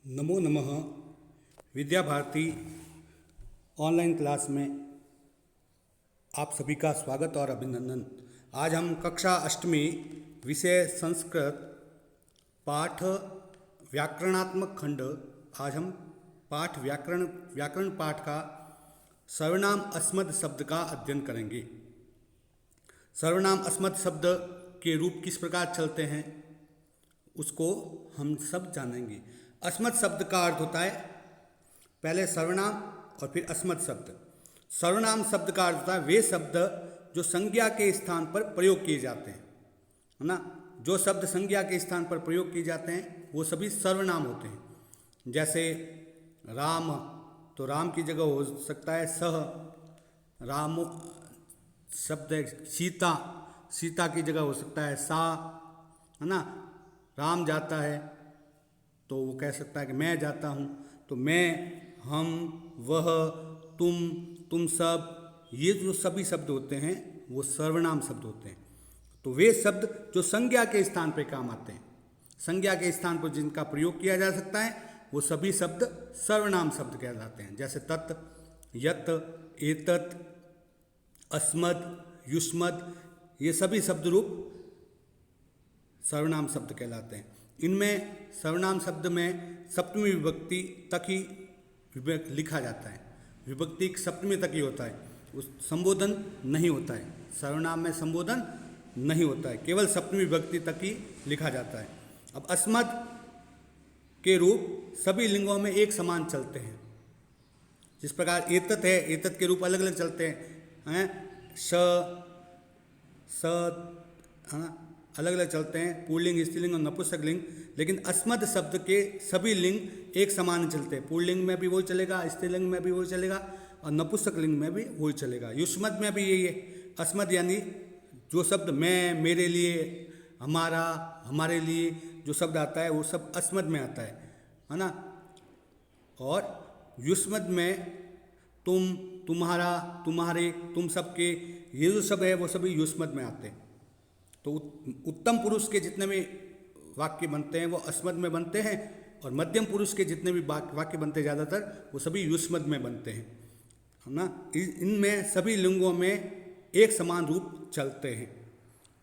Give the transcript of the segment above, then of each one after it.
नमो नमः। Vidya Bharati online class में आप सभी का स्वागत और अभिनंदन। आज हम कक्षा अष्टमी विषय संस्कृत पाठ व्याकरणात्मक खंड आज हम पाठ व्याकरण पाठ का सर्वनाम अस्मद शब्द का अध्ययन करेंगे। सर्वनाम अस्मद शब्द के रूप किस प्रकार चलते हैं उसको हम सब जानेंगे। अस्मद शब्द का अर्थ होता है पहले सर्वनाम और फिर अस्मद शब्द। सर्वनाम शब्द का अर्थ होता है वे शब्द जो संज्ञा के स्थान पर प्रयोग किए जाते हैं, है ना। जो शब्द संज्ञा के स्थान पर प्रयोग किए जाते हैं वो सभी सर्वनाम होते हैं। जैसे राम, तो राम की जगह हो सकता है सह, राम शब्द है। सीता, सीता की जगह हो सकता है सा, है ना। राम जाता है तो वो कह सकता है कि मैं जाता हूँ। तो मैं, हम, वह, तुम सब, ये जो सभी शब्द होते हैं वो सर्वनाम शब्द होते हैं। तो वे शब्द जो संज्ञा के स्थान पर काम आते हैं, संज्ञा के स्थान पर जिनका प्रयोग किया जा सकता है वो सभी शब्द सर्वनाम शब्द कहलाते हैं। जैसे तत्, यत्, एतत्, अस्मद, युष्मद, ये सभी शब्द रूप सर्वनाम शब्द कहलाते हैं। इनमें सर्वनाम शब्द में सप्तमी विभक्ति तक ही लिखा जाता है। विभक्ति सप्तमी तक ही होता है, उस संबोधन नहीं होता है। सर्वनाम में संबोधन नहीं होता है, केवल सप्तमी विभक्ति तक ही लिखा जाता है। अब अस्मद के रूप सभी लिंगों में एक समान चलते हैं। जिस प्रकार एतत् है, एतत् के रूप अलग अलग चलते हैं, स, है ना, अलग अलग चलते हैं, पुल्लिंग, स्त्रीलिंग और नपुंसक लिंग। लेकिन अस्मद शब्द के सभी लिंग एक समान चलते हैं। पुल्लिंग में भी वही चलेगा, स्त्रीलिंग में भी वही चलेगा और नपुंसक लिंग में भी वही चलेगा। युष्मद में भी यही है। अस्मद यानी जो शब्द मैं, मेरे लिए, हमारा, हमारे लिए जो शब्द आता है वो सब अस्मद में आता है ना। और युष्मद में तुम, तुम्हारा, तुम्हारे, तुम सबके, ये जो सब है वो सभी युष्मद में आते हैं। तो उत्तम पुरुष के जितने भी वाक्य बनते हैं वो अस्मद में बनते हैं और मध्यम पुरुष के जितने भी वाक्य बनते हैं ज़्यादातर वो सभी युष्मद में बनते हैं, है ना। इनमें सभी लिंगों में एक समान रूप चलते हैं।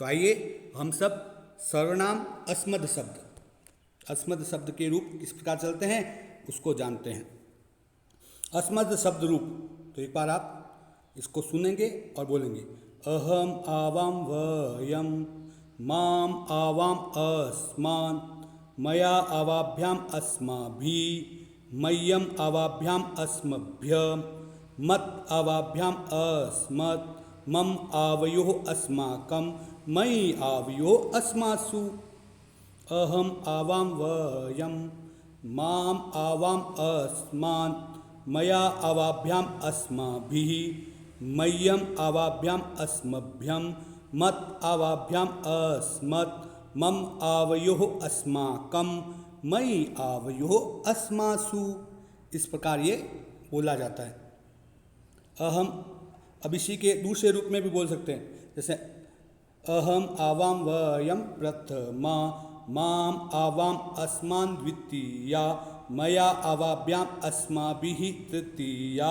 तो आइए हम सब सर्वनाम अस्मद शब्द के रूप किस प्रकार चलते हैं उसको जानते हैं। अस्मद शब्द रूप, तो एक बार आप इसको सुनेंगे और बोलेंगे। अहम आवाम वयम, माम आवाम अस्मान, मया आवाभ्याम अस्माभि, मय्यम आवाभ्याम अस्मभ्यम, मत आवाभ्याम अस्मत्, मम आवयोः अस्माकं, मयि आवयोः अस्मासु। अहम आवाम वयम, माम आवाम अस्मान, मया आवाभ्याम अस्माभिः, मय्यम आवाभ्याम अस्मभ्यम, मत आवाभ्याम अस्मत्, मम आवयोः अस्माकं, मयि आवयोः अस्मासु। इस प्रकार ये बोला जाता है। अहम, अब इसी के दूसरे रूप में भी बोल सकते हैं। जैसे अहम आवाम वयम प्रथमा, माम आवाम अस्मान द्वितीया, मया आवाभ्याम अस्माभिः तृतीया,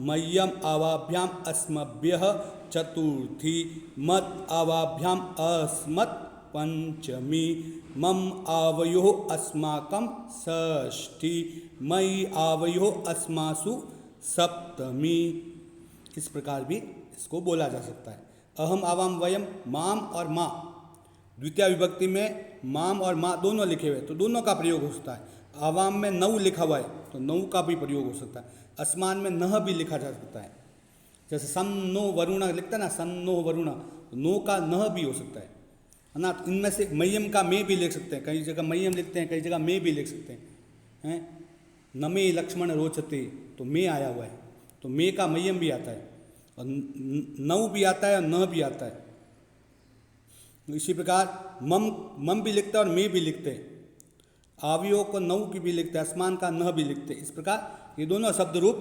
मय्यम आवाभ्याम अस्मभ्यः चतुर्थी, मत आवाभ्याम अस्मत् पंचमी, मम आवयोः अस्माकं षष्ठी, मयि आवयोः अस्मासु सप्तमी। इस प्रकार भी इसको बोला जा सकता है। अहम आवाम वयम, माम और माँ, द्वितीय विभक्ति में माम और माँ दोनों लिखे हुए, तो दोनों का प्रयोग हो सकता है। आवाम में नौ लिखा हुआ है तो नौ का भी प्रयोग हो सकता है। अस्मान में नह भी लिखा जा सकता है। जैसे सन नो वरुणा लिखता है ना, सन नो वरुणा, तो नो का नह भी हो सकता है ना। तो इनमें से मय्यम का मे भी लिख सकते हैं, कई जगह मय्यम लिखते हैं, कई जगह मे भी लिख सकते हैं। नमे लक्ष्मण रोचते, तो मे आया हुआ है, तो मे का मय्यम भी आता है और नौ भी आता है और नह भी आता है। इसी प्रकार मम भी लिखते हैं और मे भी लिखते हैं। आवयों को नौ की भी लिखते हैं, आसमान का नह भी लिखते हैं। इस प्रकार ये दोनों शब्द रूप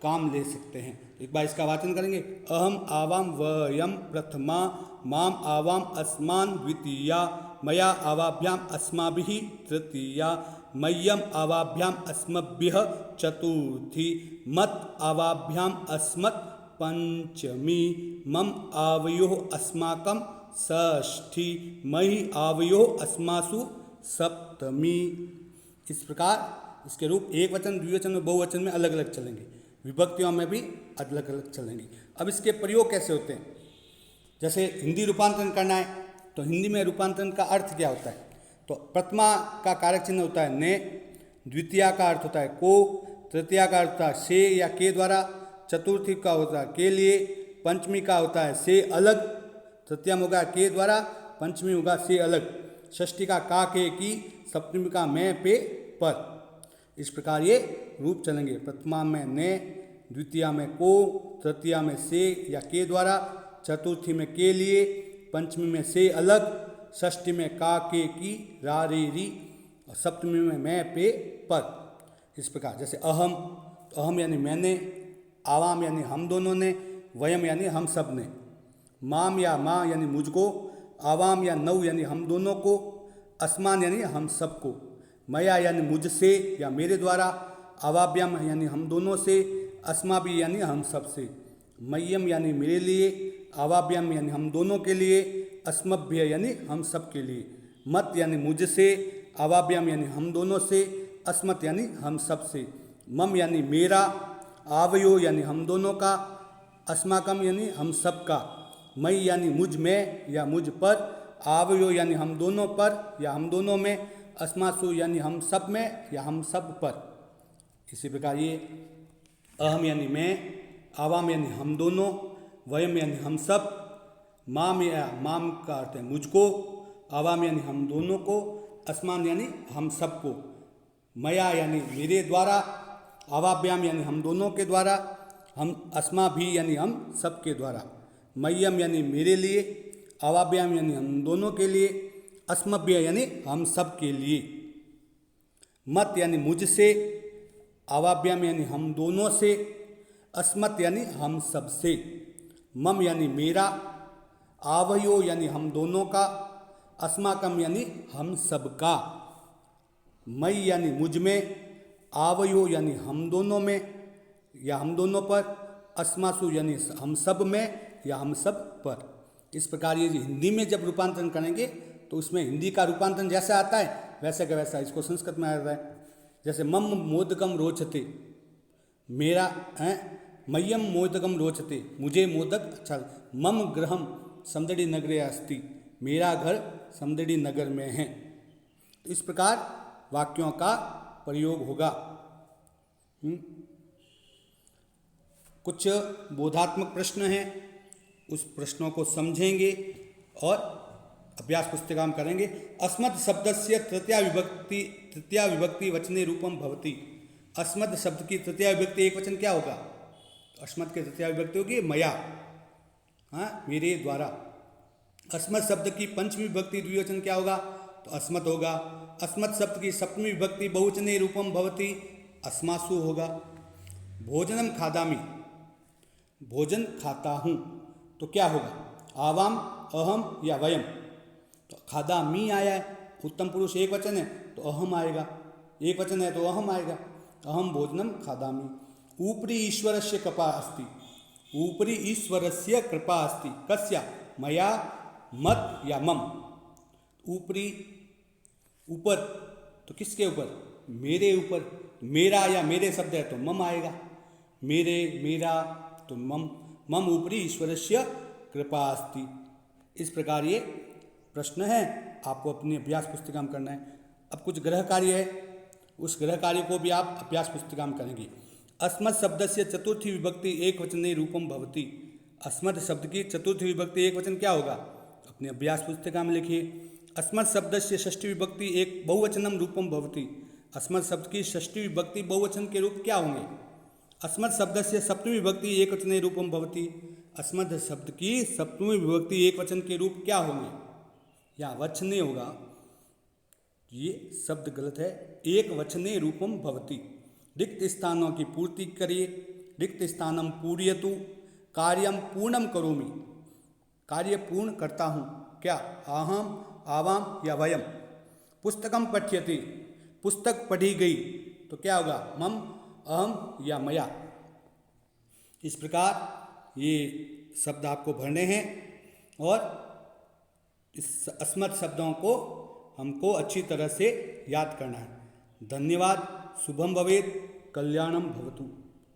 काम ले सकते हैं। एक बार इसका वाचन करेंगे। अहम आवाम वयम प्रथमा, माम आवाम अस्मान द्वितीया, मया आवाभ्याम अस्माभिः तृतीया, मह्यम आवाभ्याम अस्मभ्यः चतुर्थी, मत आवाभ्याम अस्मत् पंचमी, मम आवयोः अस्माकं षष्ठी, मयि आवयोः अस्मासु सप्तमी। इस प्रकार इसके रूप एक वचन, द्विवचन और बहुवचन में अलग अलग चलेंगे, विभक्तियों में भी अलग अलग चलेंगे। अब इसके प्रयोग कैसे होते हैं? जैसे हिंदी रूपांतरण करना है तो हिंदी में रूपांतरण का अर्थ क्या होता है? तो प्रथमा का कारक चिन्ह होता है ने, द्वितीया का अर्थ होता है को, तृतीया का अर्थ होता है से या के द्वारा, चतुर्थी का होता है के लिए, पंचमी का होता है से अलग, तृतीयम होगा के द्वारा, पंचमी होगा से अलग, षष्ठी का का के की, सप्तमी का मैं पे पर। इस प्रकार ये रूप चलेंगे। प्रथमा में ने, द्वितीया में को, तृतीया में से या के द्वारा, चतुर्थी में के लिए, पंचमी में से अलग, षष्ठी में का के की रा रे री, और सप्तमी में मैं पे पर। इस प्रकार जैसे अहम, तो अहम यानी मैंने, आवाम यानी हम दोनों ने, वयम यानी हम सब ने, माम या माँ यानी मुझको, आवाम या नौ यानी हम दोनों को, अस्मान यानी हम सबको, मया यानी मुझसे या मेरे द्वारा, अवाभ्याम यानी हम दोनों से, अस्माभि यानी हम सब से, मह्यम यानी मेरे लिए, अवाभ्याम यानी हम दोनों के लिए, अस्मभ्य यानी हम सब के लिए, मत यानी मुझसे, अवाभ्याम यानी हम दोनों से, अस्मत यानी हम सब से, मम यानी मेरा, आवयो यानी हम दोनों का, अस्माकम यानी हम सब का, मई यानी मुझ में या मुझ पर, आवयो यानी हम दोनों पर या हम दोनों में, अस्मासु यानी हम सब में या हम सब पर। इसी प्रकार ये अहम यानी मैं, आवाम यानी हम दोनों, वयम यानी हम सब, माम या माम का अर्थ है मुझको, आवाम यानी हम दोनों को, अस्मान यानी हम सबको, मया यानी मेरे द्वारा, अवाभ्याम यानी हम दोनों के द्वारा, हम अस्मा भी यानी हम सब के द्वारा, मह्यम यानी मेरे लिए, अवाभ्याम यानी हम दोनों के लिए, अस्मभ्य यानी हम सब के लिए, मत यानी मुझसे, अवाभ्याम यानी हम दोनों से, अस्मत यानी हम सब से, मम यानी मेरा, आवयो यानी हम दोनों का, अस्माकम यानी हम सब का, मई यानी मुझ में, आवयो यानी हम दोनों में या हम दोनों पर, अस्मासु यानी हम सब में या हम सब पर। इस प्रकार ये हिंदी में जब रूपांतरण करेंगे तो उसमें हिंदी का रूपांतरण जैसा आता है वैसे का वैसा इसको संस्कृत में आ रहा है। जैसे मम मोदकम रोचते, मेरा है, मह्यम मोदकम रोचते, मुझे मोदक अच्छा, मम गृहम समदड़ी नगरे अस्ति, मेरा घर समदड़ी नगर में है। तो इस प्रकार वाक्यों का प्रयोग होगा। कुछ बोधात्मक प्रश्न हैं, उस प्रश्नों को समझेंगे और अभ्यास पुस्तिका में करेंगे। अस्मत् शब्दस्य तृतीया विभक्ति वचने रूपम भवति। अस्मत् शब्द की तृतीया विभक्ति एक वचन क्या होगा? अस्मत् की तृतीया विभक्ति होगी मया, हाँ मेरे द्वारा। अस्मत् शब्द की पंचमी विभक्ति द्विवचन क्या होगा? तो अस्मत् होगा। अस्मत् शब्द की सप्तमी विभक्ति बहुवचने रूपम भवति, अस्मासु होगा। भोजनम खादामि, भोजन खाता हूँ, तो क्या होगा? आवाम, अहम या वयम। तो खादामि आया है, उत्तम पुरुष एक वचन है तो अहम आएगा, एक वचन है तो अहम आएगा। अहम भोजनम खादामि। ऊपरी ईश्वरस्य कृपा अस्ति, ऊपरी ईश्वरस्य कृपा अस्ति, कस्य? मया, मत या मम। ऊपरी, ऊपर, तो किसके ऊपर? मेरे ऊपर। मेरा या मेरे शब्द है तो मम आएगा, मेरे, मेरा, तो मम। मम ऊपरी ईश्वरस्य कृपा अस्ति। इस प्रकार ये प्रश्न है, आपको अपनी अभ्यास पुस्तिका में करना है। अब कुछ गृह कार्य है, उस गृह कार्य को भी आप अभ्यास पुस्तिका में करेंगे। अस्मत् शब्द से चतुर्थी विभक्ति एक वचने रूपम भवति। अस्मत् शब्द की चतुर्थी विभक्ति एक वचन क्या होगा? अपने अभ्यास पुस्तिका में लिखिए। अस्मत् शब्द से षष्ठी विभक्ति एक बहुवचनम रूपम भवति। अस्मत् शब्द की षष्ठी विभक्ति बहुवचन के रूप क्या होंगे? अस्मत् शब्द से सप्तमी विभक्ति एक वचने रूपम भवति। अस्मत् शब्द की सप्तमी विभक्ति एक वचन के रूप क्या होंगे? या वचने होगा, ये शब्द गलत है। एक वचने रूपम भवति। रिक्त स्थानों की पूर्ति करिए। रिक्त स्थानम पूर्यतु, कार्यम पूर्णम करोमि, कार्य पूर्ण करता हूँ। क्या? अहम, आवाम या वयम। पुस्तकम पठ्यते, पुस्तक पढ़ी गई, तो क्या होगा? मम, अहम या मया। इस प्रकार ये शब्द आपको भरने हैं और इस अस्मत् शब्दों को हमको अच्छी तरह से याद करना है। धन्यवाद। शुभम भवेत्, कल्याणम भवतु।